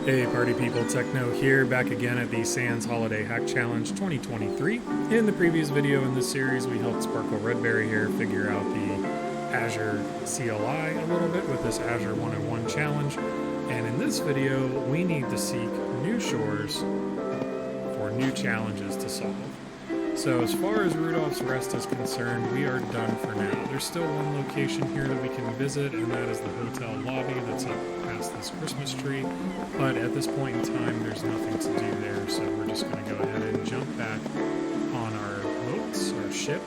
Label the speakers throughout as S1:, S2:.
S1: Hey party people, Techno here, back again at the Sans Holiday Hack Challenge 2023. In the previous video in this series, we helped Sparkle Redberry here figure out the Azure CLI a little bit with this Azure 101 challenge. And in this video, we need to seek new shores for new challenges to solve. So as far as Rudolph's Rest is concerned, we are done for now. There's still one location here that we can visit, and that is the hotel lobby that's up past this Christmas tree. But at this point in time, there's nothing to do there, so we're just going to go ahead and jump back on our boats, our ship,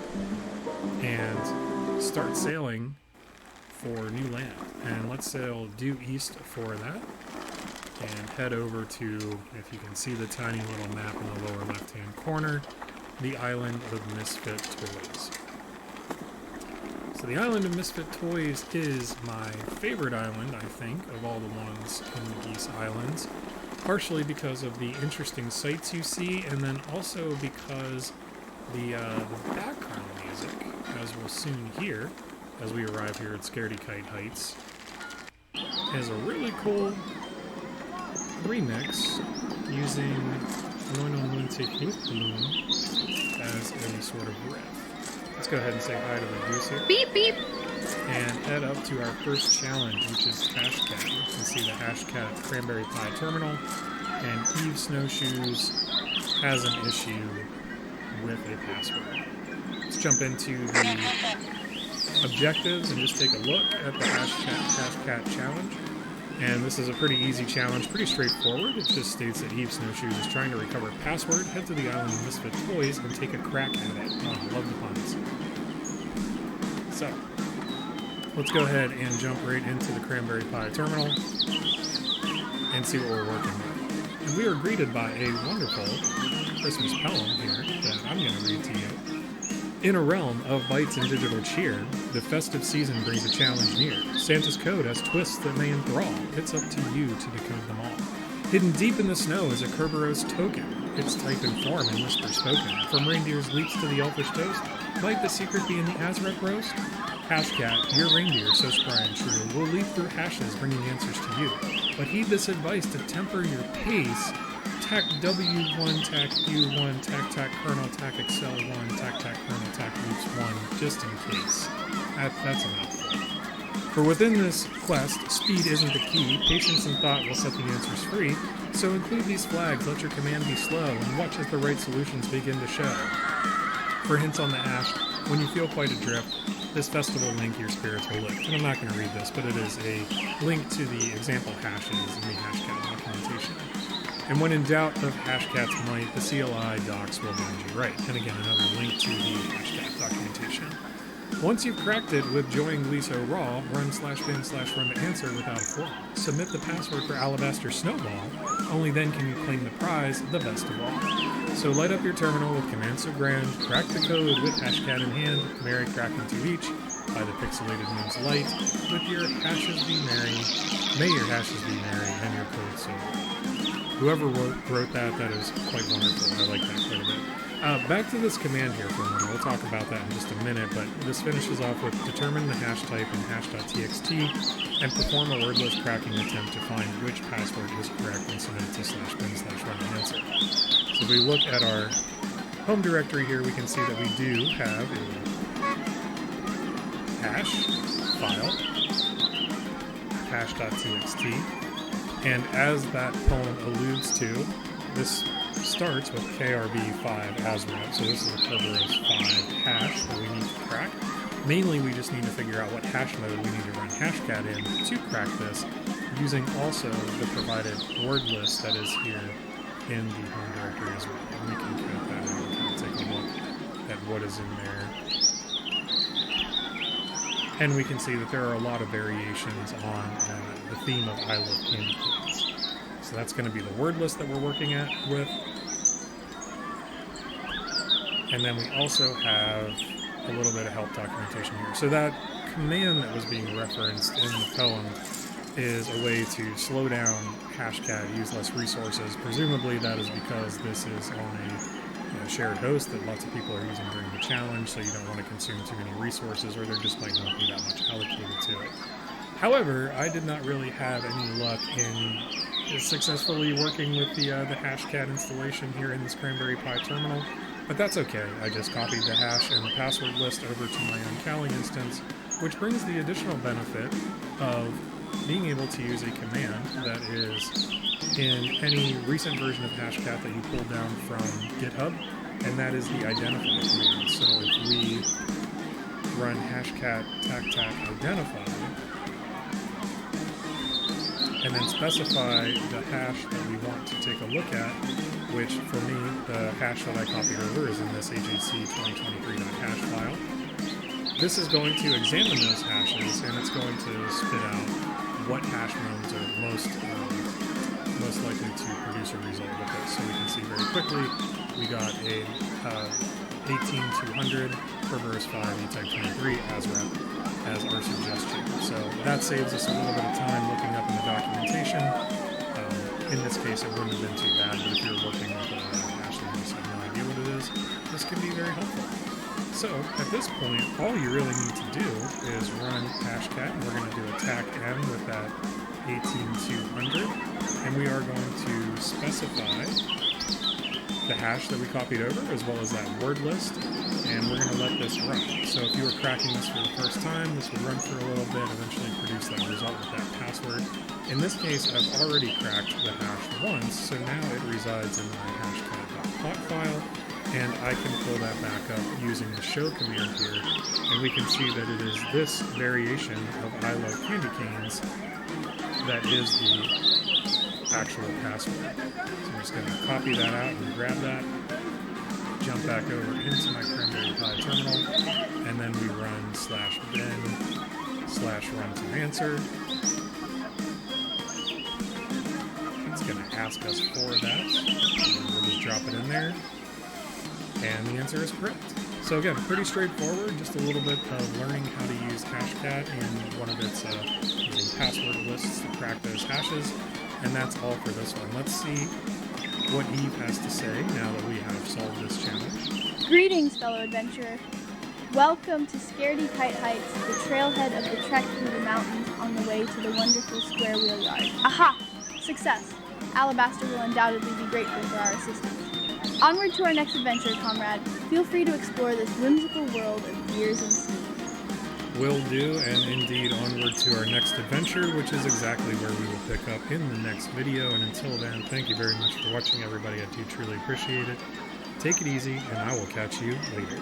S1: and start sailing for new land. And let's sail due east for that, and head over to, if you can see the tiny little map in the lower left-hand corner, the Island of Misfit Toys. So the Island of Misfit Toys is my favorite island, I think, of all the ones in the Geese Islands. Partially because of the interesting sights you see, and then also because the background music, as we'll soon hear, as we arrive here at Scaredy Kite Heights, is a really cool remix using Loin on Moon as a sort of riff. Let's go ahead and say hi to the goose here.
S2: Beep, beep.
S1: And head up to our first challenge, which is Hashcat. You can see the Hashcat Cranberry Pie Terminal. And Eve Snowshoes has an issue with a password. Let's jump into the objectives and just take a look at the Hashcat challenge. And this is a pretty easy challenge, pretty straightforward. It just states that Eve Snowshoes is trying to recover a password, head to the Island of Misfit Toys, and take a crack at it. Oh, I love the puns. So, let's go ahead and jump right into the Cranberry Pie Terminal and see what we're working with. And we are greeted by a wonderful Christmas poem here that I'm going to read to you. In a realm of bites and digital cheer, the festive season brings a challenge near. Santa's code has twists that may enthrall. It's up to you to decode them all. Hidden deep in the snow is a Kerberos token. Its type and form in whisper spoken. From reindeer's leaps to the elfish toast, might the secret be in the Azrek roast? Hashcat, your reindeer, so spry and true, will leap through hashes, bringing answers to you. But heed this advice to temper your pace. Tac W1, Tac U1, Tac Tac Kernel, Tac Excel 1, Tac Tac Kernel, Tac Loops 1, just in case. That's a mouthful. For within this quest, speed isn't the key, patience and thought will set the answers free, so include these flags, let your command be slow, and watch as the right solutions begin to show. For hints on the ash, when you feel quite adrift, this festival link your spirits will lift. And I'm not going to read this, but it is a link to the example hashes in the Hashcat documentation. And when in doubt of Hashcat's might, the CLI docs will guide you right. And again, another link to the Hashcat documentation. Once you've cracked it with Join Gleeso Raw, run/bin/run to answer without a flaw. Submit the password for Alabaster Snowball. Only then can you claim the prize, the best of all. So light up your terminal with command so grand, crack the code with Hashcat in hand, merry cracking to each, by the pixelated moon's light, with your hashes be merry, may your hashes be merry, and your code so. Whoever wrote that is quite wonderful. I like that quite a bit. Back to this command here for a moment. We'll talk about that in just a minute, but this finishes off with determine the hash type in hash.txt and perform a wordless cracking attempt to find which password is correct and submit it to /bin/run to answer. So if we look at our home directory here, we can see that we do have a hash file, hash.txt. And as that poem alludes to, this starts with KRB5 Azrek. So this is a Kerberos 5 hash that we need to crack. Mainly, we just need to figure out what hash mode we need to run Hashcat in to crack this, using also the provided word list that is here in the home directory as well. And we can code that and we can take a look at what is in there. And we can see that there are a lot of variations on the theme of I Love Candy Canes. So that's going to be the word list that we're working with. And then we also have a little bit of help documentation here. So that command that was being referenced in the poem is a way to slow down Hashcat, use less resources. Presumably that is because this is on a shared host that lots of people are using during the challenge, so you don't want to consume too many resources, or there just might not be that much allocated to it. However, I did not really have any luck in is successfully working with the Hashcat installation here in this Cranberry Pi terminal, but that's okay. I just copied the hash and the password list over to my own Kali instance, which brings the additional benefit of being able to use a command that is in any recent version of Hashcat that you pull down from GitHub, and that is the identify command. So if we run hashcat tac identify and then specify the hash that we want to take a look at, which for me, the hash that I copied over is in this HHC 2023.hash file. This is going to examine those hashes, and it's going to spit out what hash modes are most likely to produce a result with it. So we can see very quickly we got a 18200 Kerberos 5 E-Type 23 as our suggestion. So that saves us a little bit of time looking up in the documentation. In this case, it wouldn't have been too bad, but if you're working with a hash and you just have no idea what it is, this can be very helpful. So at this point, all you really need to do is run hashcat, and we're going to do a tac m with that 18200, and we are going to specify the hash that we copied over as well as that word list, and we're going to let this run. So if you were cracking this for the first time, this would run for a little bit, eventually produce that result with that password. In this case, I've already cracked the hash once, so now it resides in my hashcat.plot file, and I can pull that back up using the show command here, and we can see that it is this variation of I love candy canes that is the actual password. So I'm just going to copy that out and grab that, jump back over into my Cranberry Pi terminal, and then we run /bin/run to answer. It's going to ask us for that, and we'll just drop it in there. And the answer is correct. So again, pretty straightforward, just a little bit of learning how to use Hashcat and one of its using password lists to crack those hashes. And that's all for this one. Let's see what Eve has to say now that we have solved this challenge.
S2: Greetings, fellow adventurer. Welcome to Scaredy Kite Heights, the trailhead of the trek through the mountains on the way to the wonderful square wheel yard. Aha! Success! Alabaster will undoubtedly be grateful for our assistance. Onward to our next adventure, comrade. Feel free to explore this whimsical world of beers and seas.
S1: Will do, and indeed onward to our next adventure, which is exactly where we will pick up in the next video. And until then, thank you very much for watching, everybody. I do truly appreciate it. Take it easy, and I will catch you later.